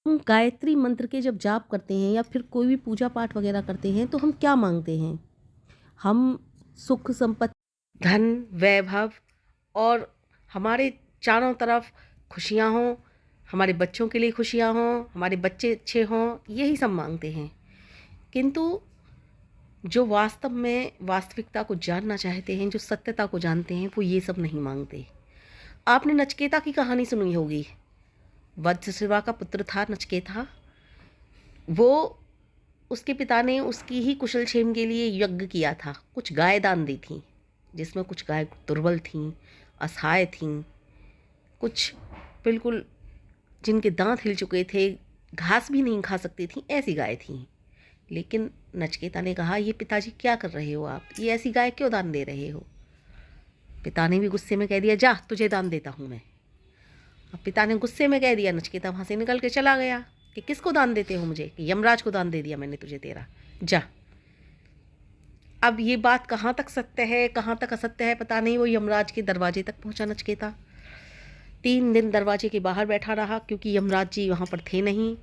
हम गायत्री मंत्र के जब जाप करते हैं या फिर कोई भी पूजा पाठ वगैरह करते हैं तो हम क्या मांगते हैं? हम सुख संपत्ति, धन, वैभव और हमारे चारों तरफ खुशियाँ हों, हमारे बच्चों के लिए खुशियाँ हों, हमारे बच्चे अच्छे हों, यही सब मांगते हैं। किंतु जो वास्तव में वास्तविकता को जानना चाहते हैं, जो सत्यता को जानते हैं, वो ये सब नहीं मांगते। आपने नचिकेता की कहानी सुनी होगी। वज्रशिवा का पुत्र था नचिकेता। वो उसके पिता ने उसकी ही कुशल क्षेम के लिए यज्ञ किया था। कुछ गाय दान दी थी, जिसमें कुछ गाय दुर्बल थीं, असहाय थीं, कुछ बिल्कुल जिनके दांत हिल चुके थे, घास भी नहीं खा सकती थीं, ऐसी गाय थीं। लेकिन नचिकेता ने कहा, ये पिताजी क्या कर रहे हो आप? ये ऐसी गाय क्यों दान दे रहे हो? पिता ने भी गुस्से में कह दिया, जा तुझे दान देता हूँ मैं। अब पिता ने गुस्से में कह दिया, नचिकेता वहाँ से निकल के चला गया कि किसको दान देते हो मुझे? कि यमराज को दान दे दिया मैंने तुझे, तेरा जा। अब ये बात कहाँ तक सत्य है, कहाँ तक असत्य है पता नहीं। वो यमराज के दरवाजे तक पहुँचा नचिकेता। 3 दिन दरवाजे के बाहर बैठा रहा, क्योंकि यमराज जी वहाँ पर थे नहीं।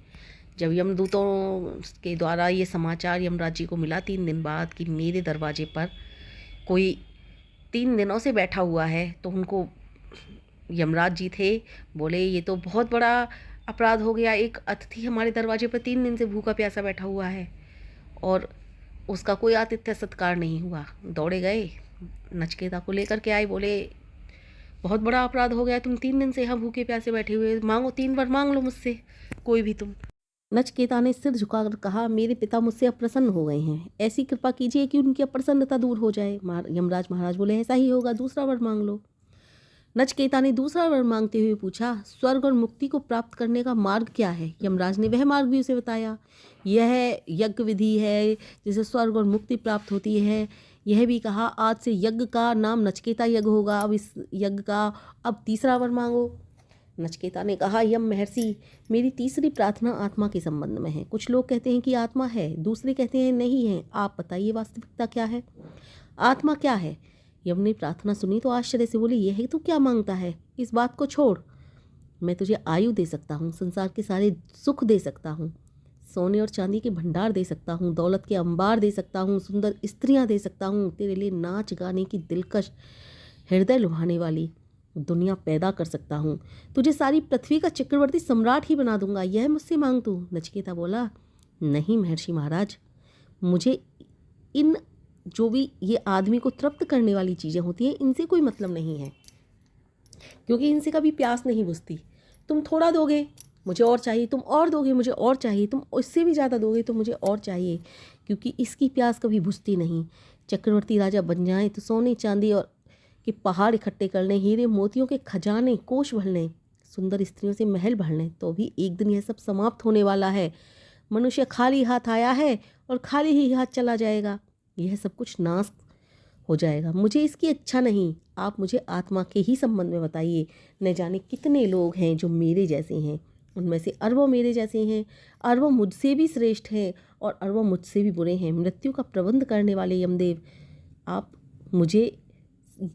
जब यमदूतों के द्वारा ये समाचार यमराज जी को मिला 3 दिन बाद कि मेरे दरवाजे पर कोई 3 दिनों से बैठा हुआ है, तो उनको यमराज जी थे, बोले ये तो बहुत बड़ा अपराध हो गया। एक अतिथि हमारे दरवाजे पर 3 दिन से भूखा प्यासा बैठा हुआ है और उसका कोई आतिथ्य सत्कार नहीं हुआ। दौड़े गए, नचिकेता को लेकर के आए, बोले बहुत बड़ा अपराध हो गया, तुम 3 दिन से यहाँ भूखे प्यासे बैठे हुए, मांगो 3 बार मांग लो मुझसे, कोई भी तुम। नचिकेता ने सिर झुकाकर कहा, मेरे पिता मुझसे अप्रसन्न हो गए हैं, ऐसी कृपा कीजिए कि उनकी अप्रसन्नता दूर हो जाए। यमराज महाराज बोले, ऐसा ही होगा, दूसरा वर मांग लो। नचिकेता ने दूसरा वर मांगते हुए पूछा, स्वर्ग और मुक्ति को प्राप्त करने का मार्ग क्या है? यमराज ने वह मार्ग भी उसे बताया। यह यज्ञ विधि है जिससे स्वर्ग और मुक्ति प्राप्त होती है। यह भी कहा, आज से यज्ञ का नाम नचिकेता यज्ञ होगा। अब इस यज्ञ का अब तीसरा वर मांगो। नचिकेता ने कहा, यम महर्षि, मेरी तीसरी प्रार्थना आत्मा के संबंध में है। कुछ लोग कहते हैं कि आत्मा है, दूसरे कहते हैं नहीं है। आप बताइए वास्तविकता क्या है? आत्मा क्या है? यम ने प्रार्थना सुनी तो आश्चर्य से बोली, यह तो क्या मांगता है? इस बात को छोड़, मैं तुझे आयु दे सकता हूँ, संसार के सारे सुख दे सकता हूँ, सोने और चांदी के भंडार दे सकता हूँ, दौलत के अंबार दे सकता हूँ, सुंदर स्त्रियाँ दे सकता हूँ, तेरे लिए नाच गाने की दिलकश हृदय लुभाने वाली दुनिया पैदा कर सकता हूँ, तुझे सारी पृथ्वी का चक्रवर्ती सम्राट ही बना दूंगा। यह मुझसे मांग तू। नचिकेता बोला, नहीं महर्षि महाराज, मुझे इन जो भी ये आदमी को तृप्त करने वाली चीज़ें होती हैं, इनसे कोई मतलब नहीं है, क्योंकि इनसे कभी प्यास नहीं बुझती। तुम थोड़ा दोगे, मुझे और चाहिए, तुम और दोगे, मुझे और चाहिए, तुम उससे भी ज़्यादा दोगे तो मुझे और चाहिए, क्योंकि इसकी प्यास कभी बुझती नहीं। चक्रवर्ती राजा बन जाए तो सोने चांदी और के पहाड़ इकट्ठे कर लें, हीरे मोतियों के खजाने कोष भर लें, सुंदर स्त्रियों से महल भर लें, तो भी एक दिन यह सब समाप्त होने वाला है। मनुष्य खाली हाथ आया है और खाली ही हाथ चला जाएगा। यह सब कुछ नाश हो जाएगा। मुझे इसकी इच्छा नहीं। आप मुझे आत्मा के ही संबंध में बताइए। न जाने कितने लोग हैं जो मेरे जैसे हैं, उनमें से अरबों मेरे जैसे हैं, अरबों मुझसे भी श्रेष्ठ हैं और अरबों मुझसे भी बुरे हैं। मृत्यु का प्रबंध करने वाले यमदेव, आप मुझे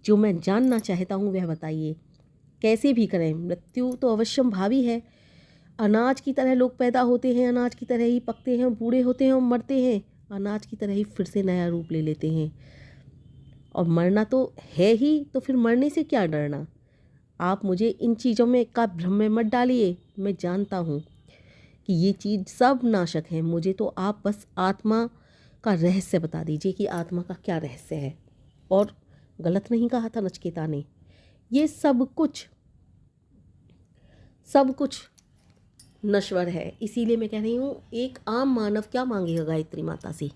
जो मैं जानना चाहता हूँ वह बताइए। कैसे भी करें, मृत्यु तो अवश्यम भावी है। अनाज की तरह लोग पैदा होते हैं, अनाज की तरह ही पकते हैं, बूढ़े होते हैं और मरते हैं, अनाज की तरह ही फिर से नया रूप ले लेते हैं। और मरना तो है ही, तो फिर मरने से क्या डरना? आप मुझे इन चीज़ों में का भ्रम में मत डालिए। मैं जानता हूँ कि ये चीज़ सब नाशक है। मुझे तो आप बस आत्मा का रहस्य बता दीजिए कि आत्मा का क्या रहस्य है। और गलत नहीं कहा था नचिकेता ने। ये सब कुछ नश्वर है। इसीलिए मैं कह रही हूँ, एक आम मानव क्या मांगेगा गायत्री माता से?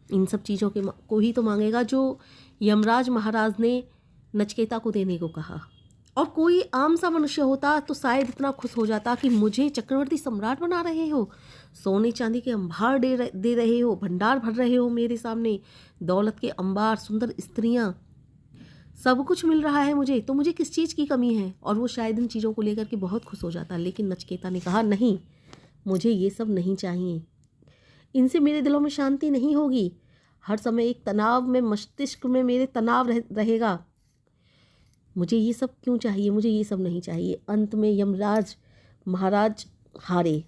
इन सब चीज़ों के को ही तो मांगेगा जो यमराज महाराज ने नचिकेता को देने को कहा। और कोई आम सा मनुष्य होता तो शायद इतना खुश हो जाता कि मुझे चक्रवर्ती सम्राट बना रहे हो, सोने चांदी के अंबार दे रहे हो, भंडार भर रहे हो मेरे सामने, दौलत के अंबार, सुंदर स्त्रियाँ, सब कुछ मिल रहा है मुझे, तो मुझे किस चीज़ की कमी है? और वो शायद इन चीज़ों को लेकर के बहुत खुश हो जाता। लेकिन नचिकेता ने कहा, नहीं, मुझे ये सब नहीं चाहिए। इनसे मेरे दिलों में शांति नहीं होगी। हर समय एक तनाव में, मस्तिष्क में मेरे तनाव रहेगा। मुझे ये सब क्यों चाहिए? मुझे ये सब नहीं चाहिए। अंत में यमराज महाराज हारे।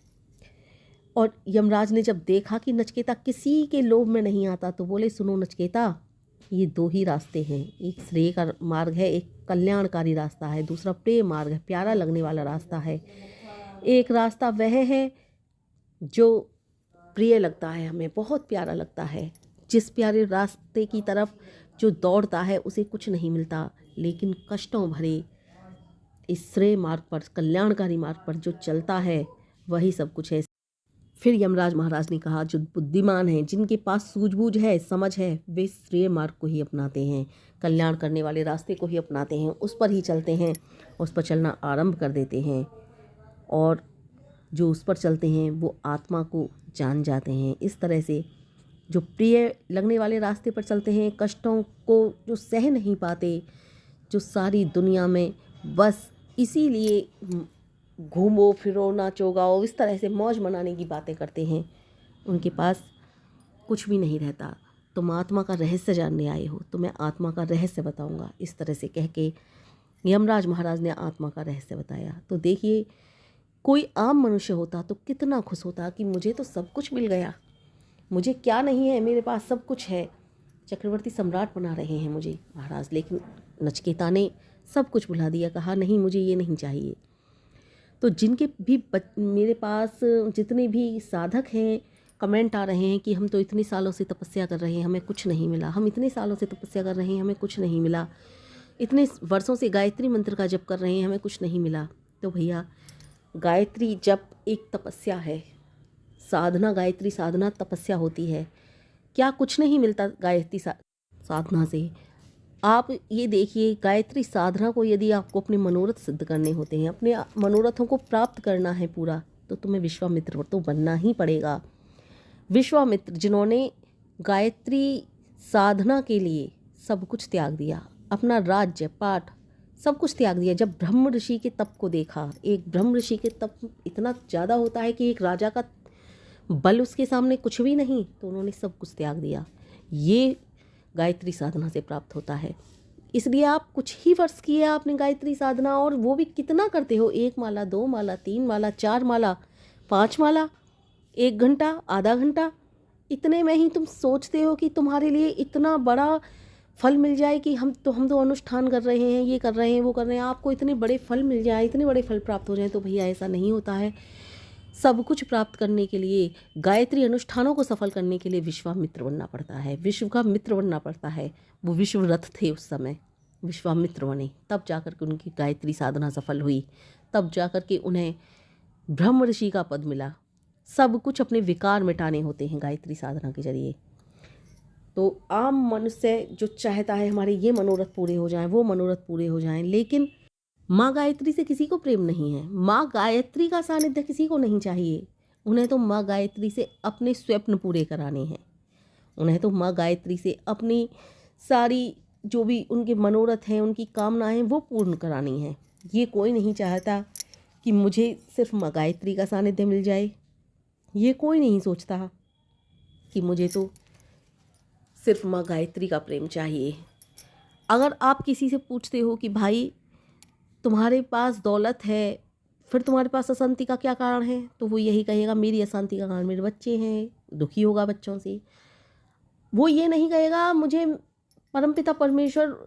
और यमराज ने जब देखा कि नचिकेता किसी के लोभ में नहीं आता तो बोले, सुनो नचिकेता, ये दो ही रास्ते हैं, एक श्रेय का मार्ग है, एक कल्याणकारी रास्ता है, दूसरा प्रेम मार्ग है, प्यारा लगने वाला रास्ता है। एक रास्ता वह है जो प्रिय लगता है, हमें बहुत प्यारा लगता है। जिस प्यारे रास्ते की तरफ जो दौड़ता है उसे कुछ नहीं मिलता, लेकिन कष्टों भरे इस श्रेय मार्ग पर, कल्याणकारी मार्ग पर जो चलता है वही सब कुछ है। फिर यमराज महाराज ने कहा, जो बुद्धिमान हैं, जिनके पास सूझबूझ है, समझ है, वे श्रेय मार्ग को ही अपनाते हैं, कल्याण करने वाले रास्ते को ही अपनाते हैं, उस पर ही चलते हैं, उस पर चलना आरंभ कर देते हैं। और जो उस पर चलते हैं वो आत्मा को जान जाते हैं। इस तरह से जो प्रिय लगने वाले रास्ते पर चलते हैं, कष्टों को जो सह नहीं पाते, जो सारी दुनिया में बस इसीलिए घूमो फिरो नाचो गाओ इस तरह से मौज मनाने की बातें करते हैं, उनके पास कुछ भी नहीं रहता। तुम आत्मा का रहस्य जानने आए हो तो मैं आत्मा का रहस्य बताऊंगा। इस तरह से कह के यमराज महाराज ने आत्मा का रहस्य बताया। तो देखिए, कोई आम मनुष्य होता तो कितना खुश होता कि मुझे तो सब कुछ मिल गया, मुझे क्या नहीं है, मेरे पास सब कुछ है, चक्रवर्ती सम्राट बना रहे हैं मुझे महाराज। लेकिन नचिकेता ने सब कुछ भुला दिया, कहा नहीं, मुझे ये नहीं चाहिए। तो जिनके भी मेरे पास जितने भी साधक हैं, कमेंट आ रहे हैं कि हम तो इतने सालों से तपस्या कर रहे हैं, हमें कुछ नहीं मिला, हम इतने सालों से तपस्या कर रहे हैं, हमें कुछ नहीं मिला, इतने वर्षों से गायत्री मंत्र का जप कर रहे हैं, हमें कुछ नहीं मिला। तो भैया, गायत्री जप एक तपस्या है, साधना, गायत्री साधना तपस्या होती है। क्या कुछ नहीं मिलता गायत्री साधना से? आप ये देखिए, गायत्री साधना को यदि आपको अपने मनोरथ सिद्ध करने होते हैं, अपने मनोरथों को प्राप्त करना है पूरा, तो तुम्हें विश्वामित्र तो बनना ही पड़ेगा। विश्वामित्र जिन्होंने गायत्री साधना के लिए सब कुछ त्याग दिया, अपना राज्य पाठ सब कुछ त्याग दिया। जब ब्रह्म ऋषि के तप को देखा, एक ब्रह्म ऋषि के तप इतना ज़्यादा होता है कि एक राजा का बल उसके सामने कुछ भी नहीं, तो उन्होंने सब कुछ त्याग दिया। ये गायत्री साधना से प्राप्त होता है। इसलिए आप कुछ ही वर्ष किए आपने गायत्री साधना, और वो भी कितना करते हो, 1 माला 2 माला 3 माला 4 माला 5 माला, 1 घंटा आधा घंटा, इतने में ही तुम सोचते हो कि तुम्हारे लिए इतना बड़ा फल मिल जाए कि हम तो अनुष्ठान कर रहे हैं, ये कर रहे हैं, वो कर रहे हैं, आपको इतने बड़े फल मिल जाए, इतने बड़े फल प्राप्त हो जाए। तो भैया ऐसा नहीं होता है। सब कुछ प्राप्त करने के लिए, गायत्री अनुष्ठानों को सफल करने के लिए विश्वामित्र बनना पड़ता है, विश्व का मित्र बनना पड़ता है। वो विश्वरथ थे उस समय, विश्वामित्र बने, तब जाकर के उनकी गायत्री साधना सफल हुई, तब जाकर के उन्हें ब्रह्म ऋषि का पद मिला। सब कुछ अपने विकार मिटाने होते हैं गायत्री साधना के जरिए। तो आम मनुष्य जो चाहता है हमारे ये मनोरथ पूरे हो जाएं, वो मनोरथ पूरे हो जाएं, लेकिन माँ गायत्री से किसी को प्रेम नहीं है, माँ गायत्री का सानिध्य किसी को नहीं चाहिए। उन्हें तो माँ गायत्री से अपने स्वप्न पूरे कराने हैं, उन्हें तो माँ गायत्री से अपनी सारी जो भी उनके मनोरथ हैं, उनकी कामनाएं वो पूर्ण करानी हैं। ये कोई नहीं चाहता कि मुझे सिर्फ माँ गायत्री का सानिध्य मिल जाए, ये कोई नहीं सोचता कि मुझे तो सिर्फ माँ गायत्री का प्रेम चाहिए। अगर आप किसी से पूछते हो कि भाई तुम्हारे पास दौलत है, फिर तुम्हारे पास अशांति का क्या कारण है, तो वो यही कहेगा मेरी अशांति का कारण मेरे बच्चे हैं, दुखी होगा बच्चों से। वो ये नहीं कहेगा मुझे परमपिता परमेश्वर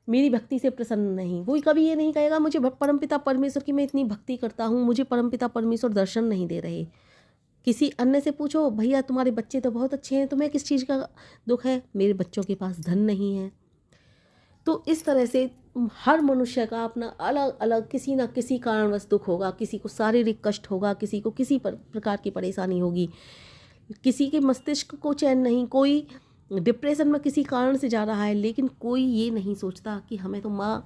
मेरी भक्ति से प्रसन्न नहीं, वो कभी ये नहीं कहेगा मुझे परमपिता परमेश्वर की मैं इतनी भक्ति करता हूँ, मुझे परमपिता परमेश्वर दर्शन नहीं दे रहे। किसी अन्य से पूछो, भैया तुम्हारे बच्चे तो बहुत अच्छे हैं, तुम्हें किस चीज़ का दुख है, मेरे बच्चों के पास धन नहीं है। तो इस तरह से हर मनुष्य का अपना अलग अलग किसी न किसी कारणवश दुख होगा, किसी को शारीरिक कष्ट होगा, किसी को किसी प्रकार की परेशानी होगी, किसी के मस्तिष्क को चैन नहीं, कोई डिप्रेशन में किसी कारण से जा रहा है, लेकिन कोई ये नहीं सोचता कि हमें तो माँ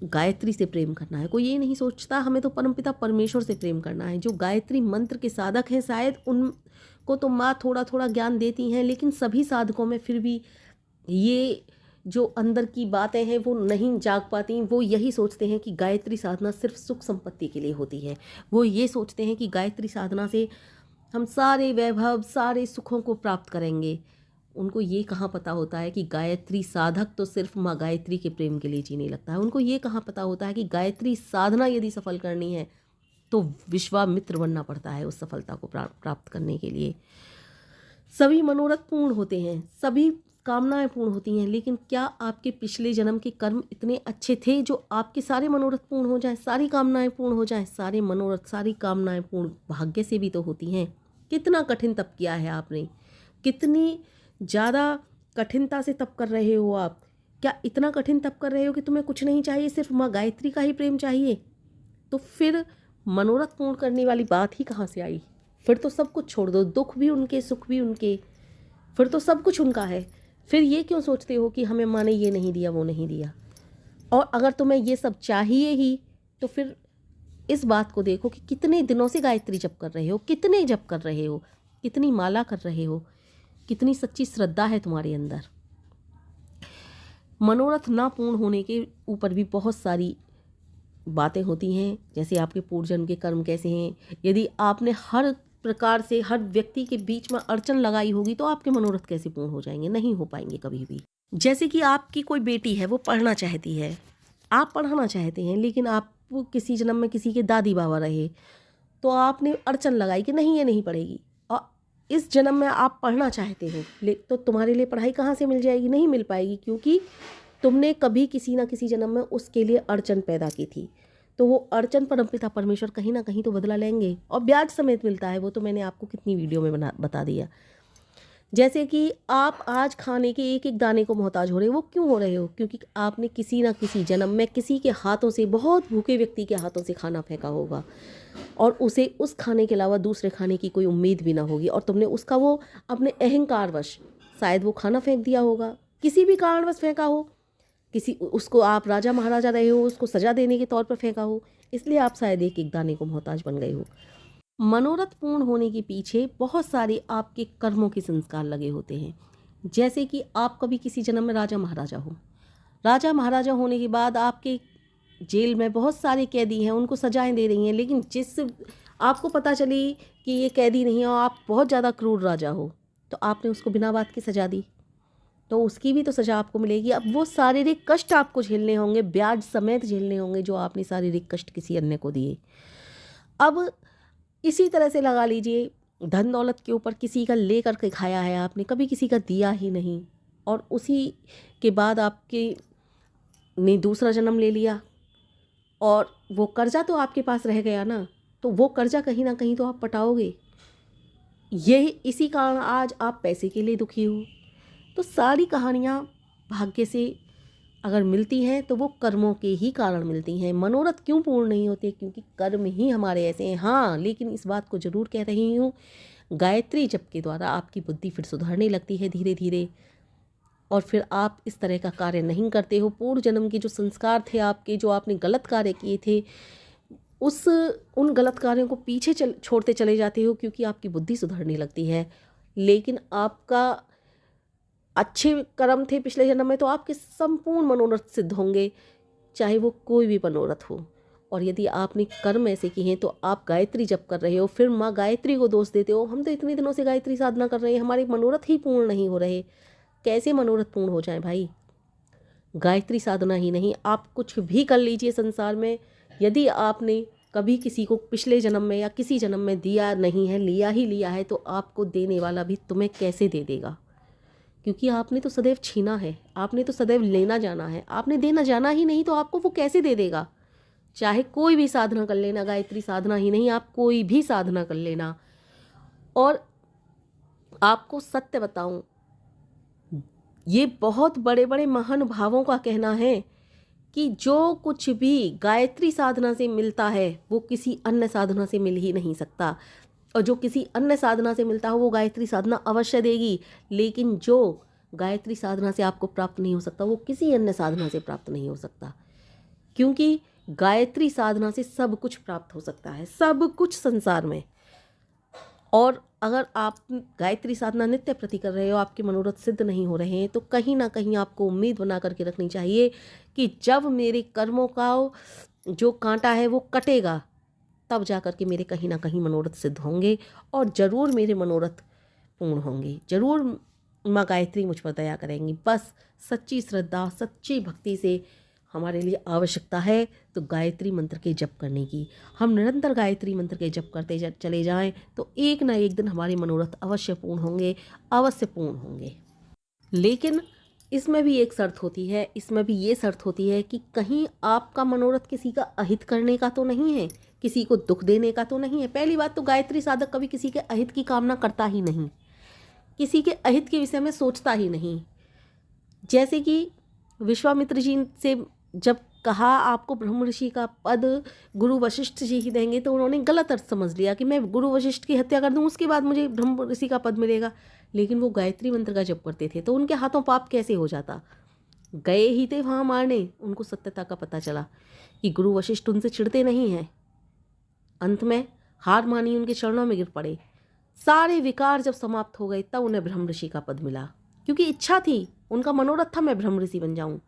गायत्री से प्रेम करना है, कोई ये नहीं सोचता हमें तो परमपिता परमेश्वर से प्रेम करना है। जो गायत्री मंत्र के साधक हैं शायद उनको तो माँ थोड़ा थोड़ा ज्ञान देती हैं, लेकिन सभी साधकों में फिर भी ये जो अंदर की बातें हैं वो नहीं जाग पाती। वो यही सोचते हैं कि गायत्री साधना सिर्फ सुख संपत्ति के लिए होती है, वो ये सोचते हैं कि गायत्री साधना से हम सारे वैभव सारे सुखों को प्राप्त करेंगे। उनको ये कहाँ पता होता है कि गायत्री साधक तो सिर्फ माँ गायत्री के प्रेम के लिए जीने लगता है। उनको ये कहाँ पता होता है कि गायत्री साधना यदि सफल करनी है तो विश्वामित्र बनना पड़ता है उस सफलता को प्राप्त करने के लिए। सभी मनोरथ पूर्ण होते हैं, सभी कामनाएं पूर्ण होती हैं, लेकिन क्या आपके पिछले जन्म के कर्म इतने अच्छे थे जो आपके सारे मनोरथ पूर्ण हो जाएं, सारी कामनाएं पूर्ण हो जाएं? सारे मनोरथ, सारी कामनाएं पूर्ण भाग्य से भी तो होती हैं। कितना कठिन तप किया है आपने, कितनी ज़्यादा कठिनता से तप कर रहे हो आप। क्या इतना कठिन तप कर रहे हो कि तुम्हें कुछ नहीं चाहिए, सिर्फ माँ गायत्री का ही प्रेम चाहिए? तो फिर मनोरथ पूर्ण करने वाली बात ही कहाँ से आई? फिर तो सब कुछ छोड़ दो, दुख भी उनके, सुख भी उनके, फिर तो सब कुछ उनका है। फिर ये क्यों सोचते हो कि हमें माँ ने ये नहीं दिया, वो नहीं दिया? और अगर तुम्हें ये सब चाहिए ही तो फिर इस बात को देखो कि कितने दिनों से गायत्री जप कर रहे हो, कितने जप कर रहे हो, कितनी माला कर रहे हो, कितनी सच्ची श्रद्धा है तुम्हारे अंदर। मनोरथ ना पूर्ण होने के ऊपर भी बहुत सारी बातें होती हैं, जैसे आपके पूर्वजन्म के कर्म कैसे हैं। यदि आपने हर प्रकार से हर व्यक्ति के बीच में अड़चन लगाई होगी तो आपके मनोरथ कैसे पूर्ण हो जाएंगे? नहीं हो पाएंगे कभी भी। जैसे कि आपकी कोई बेटी है, वो पढ़ना चाहती है, आप पढ़ाना चाहते हैं, लेकिन आप किसी जन्म में किसी के दादी बाबा रहे तो आपने अड़चन लगाई कि नहीं ये नहीं पढ़ेगी, और इस जन्म में आप पढ़ना चाहते हो तो तुम्हारे लिए पढ़ाई कहाँ से मिल जाएगी? नहीं मिल पाएगी, क्योंकि तुमने कभी किसी ना किसी जन्म में उसके लिए अड़चन पैदा की थी। तो वो अड़चन परमपिता परमेश्वर कहीं ना कहीं तो बदला लेंगे, और ब्याज समेत मिलता है। वो तो मैंने आपको कितनी वीडियो में बता दिया। जैसे कि आप आज खाने के एक एक दाने को मोहताज हो रहे हो, वो क्यों हो रहे हो? क्योंकि आपने किसी ना किसी जन्म में किसी के हाथों से, बहुत भूखे व्यक्ति के हाथों से खाना फेंका होगा, और उसे उस खाने के अलावा दूसरे खाने की कोई उम्मीद भी ना होगी, और तुमने उसका वो अपने अहंकारवश शायद वो खाना फेंक दिया होगा, किसी भी कारणवश फेंका हो, किसी उसको आप राजा महाराजा रहे हो, उसको सजा देने के तौर पर फेंका हो, इसलिए आप शायद एक एक दाने को मोहताज बन गए हो। मनोरथ पूर्ण होने के पीछे बहुत सारे आपके कर्मों के संस्कार लगे होते हैं। जैसे कि आप कभी किसी जन्म में राजा महाराजा हो, राजा महाराजा होने के बाद आपके जेल में बहुत सारे कैदी हैं, उनको सजाएं दे रही हैं, लेकिन जिस आपको पता चली कि ये कैदी नहीं है और आप बहुत ज़्यादा क्रूर राजा हो, तो आपने उसको बिना बात की सजा दी, तो उसकी भी तो सज़ा आपको मिलेगी। अब वो शारीरिक कष्ट आपको झेलने होंगे, ब्याज समेत झेलने होंगे, जो आपने शारीरिक कष्ट किसी अन्य को दिए। अब इसी तरह से लगा लीजिए, धन दौलत के ऊपर किसी का ले कर के खाया है आपने, कभी किसी का दिया ही नहीं, और उसी के बाद आपके ने दूसरा जन्म ले लिया, और वो कर्जा तो आपके पास रह गया ना, तो वो कर्जा कहीं ना कहीं तो आप पटाओगे। यही इसी कारण आज आप पैसे के लिए दुखी हो। तो सारी कहानियाँ भाग्य से अगर मिलती हैं तो वो कर्मों के ही कारण मिलती हैं। मनोरथ क्यों पूर्ण नहीं होते? क्योंकि कर्म ही हमारे ऐसे हैं। हाँ, लेकिन इस बात को ज़रूर कह रही हूँ, गायत्री जप के द्वारा आपकी बुद्धि फिर सुधरने लगती है धीरे धीरे, और फिर आप इस तरह का कार्य नहीं करते हो। पूर्व जन्म के जो संस्कार थे आपके, जो आपने गलत कार्य किए थे, उन गलत कार्यों को पीछे छोड़ते चले जाते हो, क्योंकि आपकी बुद्धि सुधरने लगती है। लेकिन आपका अच्छे कर्म थे पिछले जन्म में, तो आपके संपूर्ण मनोरथ सिद्ध होंगे, चाहे वो कोई भी मनोरथ हो। और यदि आपने कर्म ऐसे किए हैं तो आप गायत्री जप कर रहे हो, फिर माँ गायत्री को दोष देते हो, हम तो इतने दिनों से गायत्री साधना कर रहे हैं, हमारे मनोरथ ही पूर्ण नहीं हो रहे। कैसे मनोरथ पूर्ण हो जाए भाई? गायत्री साधना ही नहीं, आप कुछ भी कर लीजिए संसार में, यदि आपने कभी किसी को पिछले जन्म में या किसी जन्म में दिया नहीं है, लिया ही लिया है, तो आपको देने वाला भी तुम्हें कैसे दे देगा? क्योंकि आपने तो सदैव छीना है, आपने तो सदैव लेना जाना है, आपने देना जाना ही नहीं, तो आपको वो कैसे दे देगा? चाहे कोई भी साधना कर लेना, गायत्री साधना ही नहीं, आप कोई भी साधना कर लेना। और आपको सत्य बताऊं, ये बहुत बड़े बड़े महानुभावों का कहना है कि जो कुछ भी गायत्री साधना से मिलता है वो किसी अन्य साधना से मिल ही नहीं सकता, और जो किसी अन्य साधना से मिलता हो वो गायत्री साधना अवश्य देगी, लेकिन जो गायत्री साधना से आपको प्राप्त नहीं हो सकता वो किसी अन्य साधना से प्राप्त नहीं हो सकता। क्योंकि गायत्री साधना से सब कुछ प्राप्त हो सकता है, सब कुछ संसार में। और अगर आप गायत्री साधना नित्य प्रति कर रहे हो, आपके मनोरथ सिद्ध नहीं हो रहे हैं, तो कहीं ना कहीं आपको उम्मीद बना करके रखनी चाहिए कि जब मेरे कर्मों का जो कांटा है वो कटेगा, तब जा कर के मेरे कहीं ना कहीं मनोरथ सिद्ध होंगे, और ज़रूर मेरे मनोरथ पूर्ण होंगे, ज़रूर माँ गायत्री मुझ पर दया करेंगी। बस सच्ची श्रद्धा, सच्ची भक्ति से हमारे लिए आवश्यकता है तो गायत्री मंत्र के जप करने की। हम निरंतर गायत्री मंत्र के जप करते चले जाएं तो एक ना एक दिन हमारे मनोरथ अवश्य पूर्ण होंगे, अवश्य पूर्ण होंगे। लेकिन इसमें भी एक शर्त होती है, इसमें भी ये शर्त होती है कि कहीं आपका मनोरथ किसी का अहित करने का तो नहीं है, किसी को दुख देने का तो नहीं है। पहली बात तो गायत्री साधक कभी किसी के अहित की कामना करता ही नहीं, किसी के अहित के विषय में सोचता ही नहीं। जैसे कि विश्वामित्र जी से जब कहा आपको ब्रह्म ऋषि का पद गुरु वशिष्ठ जी ही देंगे, तो उन्होंने गलत अर्थ समझ लिया कि मैं गुरु वशिष्ठ की हत्या कर दूं उसके बाद मुझे ब्रह्म ऋषि का पद मिलेगा। लेकिन वो गायत्री मंत्र का जप करते थे तो उनके हाथों पाप कैसे हो जाता। गए ही थे वहाँ मारने, उनको सत्यता का पता चला कि गुरु वशिष्ठ उनसे चिढ़ते नहीं हैं। अंत में हार मानी, उनके चरणों में गिर पड़े। सारे विकार जब समाप्त हो गए तब उन्हें ब्रह्म ऋषि का पद मिला, क्योंकि इच्छा थी, उनका मनोरथ था मैं ब्रह्म ऋषि बन जाऊं।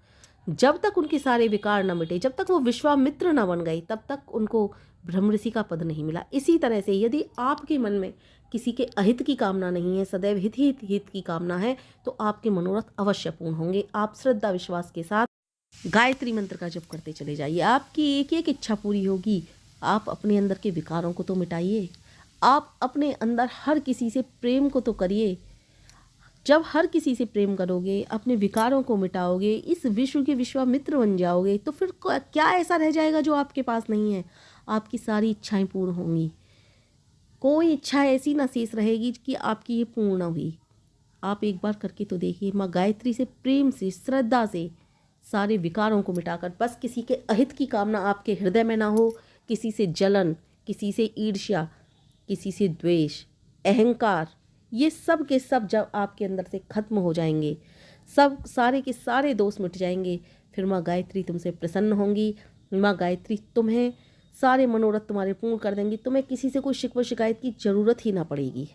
जब तक उनके सारे विकार न मिटे, जब तक वो विश्वामित्र न बन गए, तब तक उनको ब्रह्म ऋषि का पद नहीं मिला। इसी तरह से यदि आपके मन में किसी के अहित की कामना नहीं है, सदैव हित की कामना है, तो आपके मनोरथ अवश्य पूर्ण होंगे। आप श्रद्धा विश्वास के साथ गायत्री मंत्र का जप करते चले जाइए, आपकी एक एक इच्छा पूरी होगी। आप अपने अंदर के विकारों को तो मिटाइए, आप अपने अंदर हर किसी से प्रेम को तो करिए। जब हर किसी से प्रेम करोगे, अपने विकारों को मिटाओगे, इस विश्व के विश्वामित्र बन जाओगे, तो फिर क्या ऐसा रह जाएगा जो आपके पास नहीं है। आपकी सारी इच्छाएं पूर्ण होंगी, कोई इच्छा ऐसी ना शेष रहेगी कि आपकी ये पूर्ण ना हुई। आप एक बार करके तो देखिए, माँ गायत्री से प्रेम से, श्रद्धा से सारे विकारों को मिटाकर, बस किसी के अहित की कामना आपके हृदय में ना हो, किसी से जलन, किसी से ईर्ष्या, किसी से द्वेष, अहंकार, ये सब के सब जब आपके अंदर से खत्म हो जाएंगे, सब सारे के सारे दोष मिट जाएंगे, फिर माँ गायत्री तुमसे प्रसन्न होंगी। माँ गायत्री तुम्हें सारे मनोरथ तुम्हारे पूर्ण कर देंगी, तुम्हें किसी से कोई शिकवा शिकायत की जरूरत ही ना पड़ेगी।